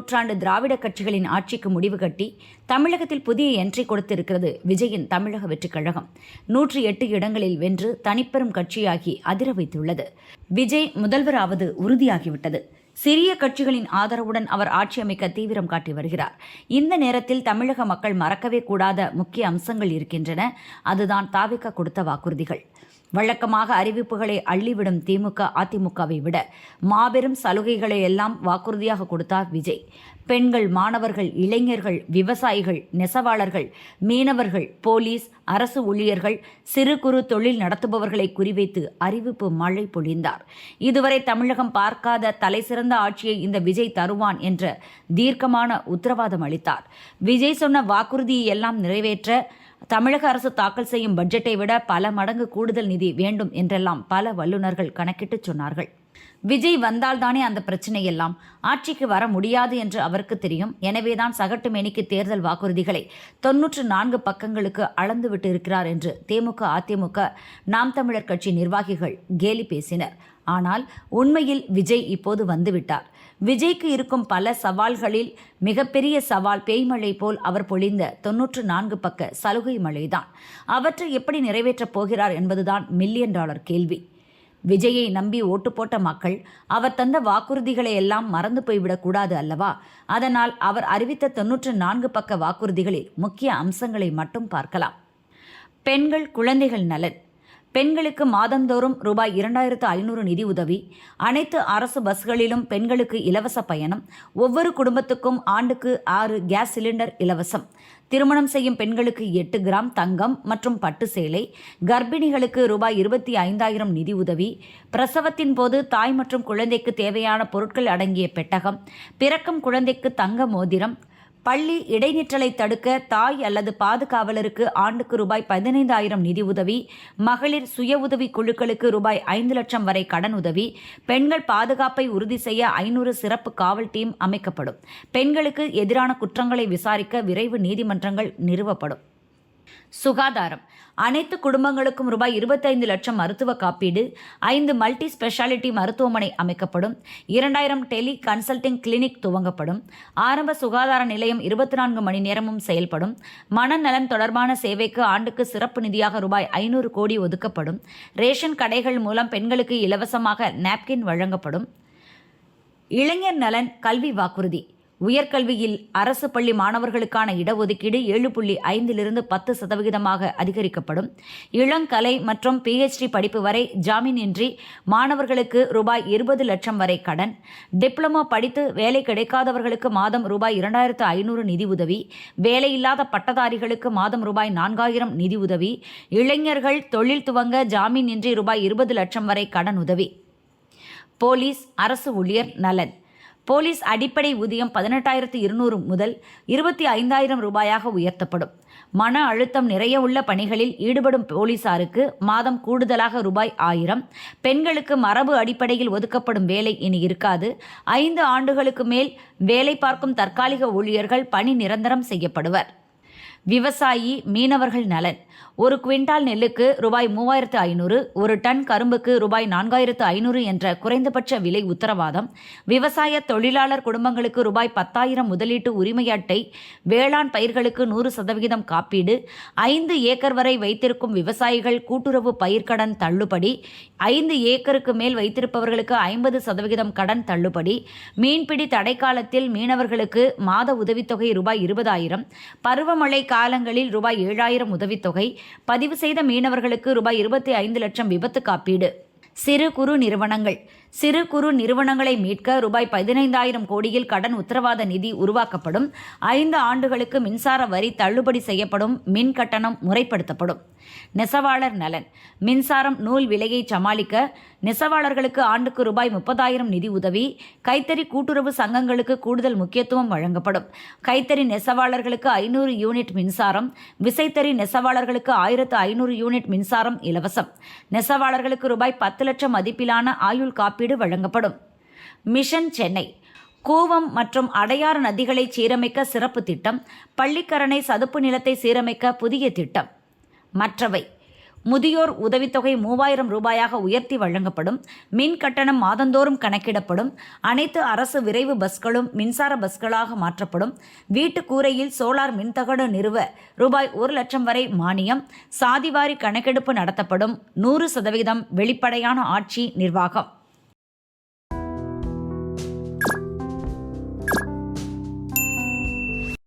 நூற்றாண்டு திராவிட கட்சிகளின் ஆட்சிக்கு முடிவு கட்டி தமிழகத்தில் புதிய என்ட்ரி கொடுத்திருக்கிறது விஜயின் தமிழக வெற்றிக் கழகம். 108 இடங்களில் வென்று தனிப்பெரும் கட்சியாகி அதிர வைத்துள்ளது. விஜய் முதல்வராவது உறுதியாகிவிட்டது. சிறிய கட்சிகளின் ஆதரவுடன் அவர் ஆட்சி அமைக்க தீவிரம் காட்டி வருகிறார். இந்த நேரத்தில் தமிழக மக்கள் மறக்கவே கூடாத முக்கிய அம்சங்கள் இருக்கின்றன. அதுதான் தாவிக கொடுத்த வாக்குறுதிகள். வழக்கமாக அறிவிப்புகளை அள்ளிவிடும் திமுக அதிமுகவை விட மாபெரும் சலுகைகளை எல்லாம் வாக்குறுதியாக கொடுத்தார் விஜய். பெண்கள், மாணவர்கள், இளைஞர்கள், விவசாயிகள், நெசவாளர்கள், மீனவர்கள், போலீஸ், அரசு ஊழியர்கள், சிறு குறு தொழில் நடத்துபவர்களை குறிவைத்து அறிவிப்பு மழை பொழிந்தார். இதுவரை தமிழகம் பார்க்காத தலைசிறந்த ஆட்சியை இந்த விஜய் தருவான் என்ற தீர்க்கமான உத்தரவாதம் அளித்தார். விஜய் சொன்ன வாக்குறுதியை எல்லாம் நிறைவேற்ற தமிழக அரசு தாக்கல் செய்யும் பட்ஜெட்டை விட பல மடங்கு கூடுதல் நிதி வேண்டும் என்றெல்லாம் பல வல்லுநர்கள் கணக்கிட்டு சொன்னார்கள். விஜய் வந்தால்தானே அந்த பிரச்சனையெல்லாம், ஆட்சிக்கு வர முடியாது என்று அவருக்கு தெரியும். எனவேதான் சகட்டு மேனிக்கு தேர்தல் வாக்குறுதிகளை 94 பக்கங்களுக்கு அளந்துவிட்டு இருக்கிறார் என்று திமுக, அதிமுக, நாம் தமிழர் கட்சி நிர்வாகிகள் கேலி பேசினர். ஆனால் உண்மையில் விஜய் இப்போது வந்துவிட்டார். விஜய்க்கு இருக்கும் பல சவால்களில் மிகப்பெரிய சவால் பேய்மழை போல் அவர் பொழிந்த 94 பக்க சலுகை மழைதான். அவற்றை எப்படி நிறைவேற்றப் போகிறார் என்பதுதான் $1,000,000 கேள்வி. விஜயை நம்பி ஓட்டு போட்ட மக்கள் அவர் தந்த வாக்குறுதிகளை எல்லாம் மறந்து போய்விடக்கூடாது அல்லவா? அதனால் அவர் அறிவித்த 94 பக்க வாக்குறுதிகளில் முக்கிய அம்சங்களை மட்டும் பார்க்கலாம். பெண்கள், குழந்தைகள் நலன். பெண்களுக்கு மாதந்தோறும் ரூபாய் 2,500 நிதி உதவி. அனைத்து அரசு பஸ்களிலும் பெண்களுக்கு இலவச பயணம். ஒவ்வொரு குடும்பத்துக்கும் ஆண்டுக்கு 6 கேஸ் சிலிண்டர் இலவசம். திருமணம் செய்யும் பெண்களுக்கு 8 கிராம் தங்கம் மற்றும் பட்டு சேலை. கர்ப்பிணிகளுக்கு ரூபாய் 25,000 நிதி உதவி. பிரசவத்தின் போது தாய் மற்றும் குழந்தைக்கு தேவையான பொருட்கள் அடங்கிய பெட்டகம். பிறக்கும் குழந்தைக்கு தங்க மோதிரம். பள்ளி இடைநிற்றலை தடுக்க தாய் அல்லது பாதுகாவலருக்கு ஆண்டுக்கு ரூபாய் 15,000 நிதி உதவி. மகளிர் சுய உதவி குழுக்களுக்கு ரூபாய் 5 லட்சம் வரை கடன் உதவி. பெண்கள் பாதுகாப்பை உறுதி செய்ய 500 சிறப்பு காவல் டீம் அமைக்கப்படும். பெண்களுக்கு எதிரான குற்றங்களை விசாரிக்க விரைவு நீதிமன்றங்கள் நிறுவப்படும். சுகாதாரம். அனைத்து குடும்பங்களுக்கும் ரூபாய் 25 லட்சம் மருத்துவ காப்பீடு. 5 மல்டி ஸ்பெஷாலிட்டி மருத்துவமனை அமைக்கப்படும். 2000 டெலி கன்சல்டிங் கிளினிக் துவங்கப்படும். ஆரம்ப சுகாதார நிலையம் 24 மணி நேரமும் செயல்படும். மனநலன் தொடர்பான சேவைக்கு ஆண்டுக்கு சிறப்பு நிதியாக ரூபாய் 500 கோடி ஒதுக்கப்படும். ரேஷன் கடைகள் மூலம் பெண்களுக்கு இலவசமாக நாப்கின் வழங்கப்படும். இளைஞர் நலன். கல்வி வாக்குறுதி. உயர்கல்வியில் அரசு பள்ளி மாணவர்களுக்கான இடஒதுக்கீடு 7.5 10% அதிகரிக்கப்படும். இளங்கலை மற்றும் PhD படிப்பு வரை ஜாமீனின்றி மாணவர்களுக்கு ரூபாய் 20 லட்சம் வரை கடன். டிப்ளமோ படித்து வேலை கிடைக்காதவர்களுக்கு மாதம் ரூபாய் 2,500 நிதி உதவி. வேலையில்லாத பட்டதாரிகளுக்கு மாதம் ரூபாய் 4,000 நிதி உதவி. இளைஞர்கள் தொழில் துவங்க ஜாமீனின்றி ரூபாய் 20 லட்சம் வரை கடன் உதவி. போலீஸ், அரசு ஊழியர் நலன். போலீஸ் அடிப்படை ஊதியம் 18,200 முதல் 25,000 ரூபாயாக உயர்த்தப்படும். மன அழுத்தம் நிறைய உள்ள பணிகளில் ஈடுபடும் போலீசாருக்கு மாதம் கூடுதலாக ரூபாய் 1,000. பெண்களுக்கு மரபு அடிப்படையில் ஒதுக்கப்படும் வேலை இனி இருக்காது. 5 ஆண்டுகளுக்கு மேல் வேலை பார்க்கும் தற்காலிக ஊழியர்கள் பணி நிரந்தரம் செய்யப்படுவர். விவசாயி, மீனவர்கள் நலன். 1 குவிண்டால் நெல்லுக்கு ரூபாய் 3,500, 1 டன் கரும்புக்கு ரூபாய் 4,500 என்ற குறைந்தபட்ச விலை உத்தரவாதம். விவசாய தொழிலாளர் குடும்பங்களுக்கு ரூபாய் 10,000 முதலீட்டு உரிமை அட்டை. வேளாண் பயிர்களுக்கு 100% காப்பீடு. 5 ஏக்கர் வரை வைத்திருக்கும் விவசாயிகள் கூட்டுறவு பயிர்க்கடன் தள்ளுபடி. 5 ஏக்கருக்கு மேல் வைத்திருப்பவர்களுக்கு 50% கடன் தள்ளுபடி. மீன்பிடி தடைக்காலத்தில் மீனவர்களுக்கு மாத உதவித்தொகை ரூபாய் 20,000. பருவமழை காலங்களில் ரூபாய் 7,000 உதவித்தொகை. பதிவு செய்த மீனவர்களுக்கு ரூபாய் 25 லட்சம் விபத்து காப்பீடு. சிறு குறு நிறுவனங்கள். சிறு குறு நிறுவனங்களை மீட்க ரூபாய் 15,000 கோடியில் கடன் உத்தரவாத நிதி உருவாக்கப்படும். 5 ஆண்டுகளுக்கு மின்சார வரி தள்ளுபடி செய்யப்படும். மின் கட்டணம் முறைப்படுத்தப்படும். நெசவாளர் நலன். மின்சாரம், நூல் விலையை சமாளிக்க நெசவாளர்களுக்கு ஆண்டுக்கு ரூபாய் 30,000 நிதி உதவி. கைத்தறி கூட்டுறவு சங்கங்களுக்கு கூடுதல் முக்கியத்துவம் வழங்கப்படும். கைத்தறி நெசவாளர்களுக்கு 500 யூனிட் மின்சாரம். விசைத்தறி நெசவாளர்களுக்கு 1,500 யூனிட் மின்சாரம் இலவசம். நெசவாளர்களுக்கு ரூபாய் 10 லட்சம் மதிப்பிலான ஆயுள் காப்பீடு வழங்கப்படும். மிஷன் சென்னை. கூவம் மற்றும் அடையாறு நதிகளை சீரமைக்க சிறப்பு திட்டம். பள்ளிக்கரணை சதுப்பு நிலத்தை சீரமைக்க புதிய திட்டம். மற்றவை. முதியோர் உதவித்தொகை 3000 ரூபாயாக உயர்த்தி வழங்கப்படும். மின் கட்டணம் மாதந்தோறும் கணக்கிடப்படும். அனைத்து அரசு விரைவு பஸ்களும் மின்சார பஸ்களாக மாற்றப்படும். வீட்டு கூரையில் சோலார் மின்தகடு நிறுவ ரூபாய் 1 லட்சம் வரை மானியம். சாதிவாரி கணக்கெடுப்பு நடத்தப்படும். 100% வெளிப்படையான ஆட்சி நிர்வாகம்.